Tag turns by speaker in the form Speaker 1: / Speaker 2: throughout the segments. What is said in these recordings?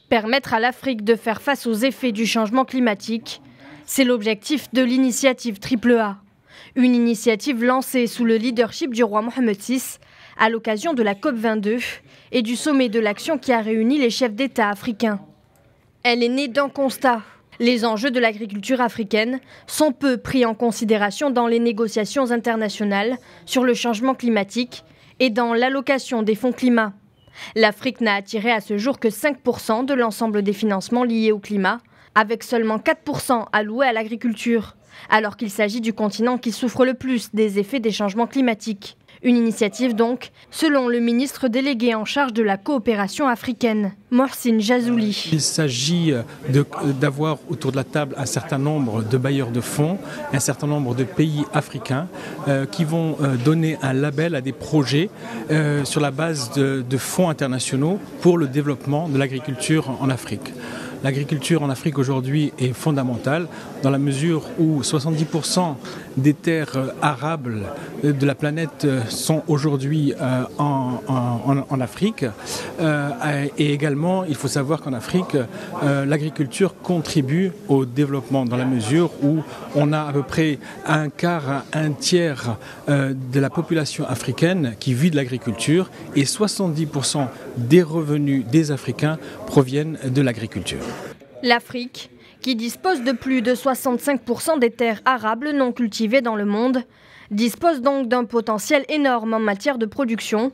Speaker 1: Permettre à l'Afrique de faire face aux effets du changement climatique, c'est l'objectif de l'initiative AAA. Une initiative lancée sous le leadership du roi Mohammed VI à l'occasion de la COP22 et du sommet de l'action qui a réuni les chefs d'État africains. Elle est née d'un constat. Les enjeux de l'agriculture africaine sont peu pris en considération dans les négociations internationales sur le changement climatique et dans l'allocation des fonds climat. L'Afrique n'a attiré à ce jour que 5% de l'ensemble des financements liés au climat, avec seulement 4% alloués à l'agriculture, alors qu'il s'agit du continent qui souffre le plus des effets des changements climatiques. Une initiative donc, selon le ministre délégué en charge de la coopération africaine, Mohsin Jazouli.
Speaker 2: Il s'agit d'avoir autour de la table un certain nombre de bailleurs de fonds, un certain nombre de pays africains qui vont donner un label à des projets sur la base de fonds internationaux pour le développement de l'agriculture en Afrique. L'agriculture en Afrique aujourd'hui est fondamentale dans la mesure où 70% des terres arables de la planète sont aujourd'hui en Afrique. Et également, il faut savoir qu'en Afrique, l'agriculture contribue au développement dans la mesure où on a à peu près un quart, un tiers de la population africaine qui vit de l'agriculture et 70% des revenus des Africains proviennent de l'agriculture.
Speaker 1: L'Afrique, qui dispose de plus de 65% des terres arables non cultivées dans le monde, dispose donc d'un potentiel énorme en matière de production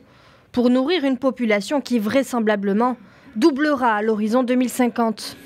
Speaker 1: pour nourrir une population qui vraisemblablement doublera à l'horizon 2050.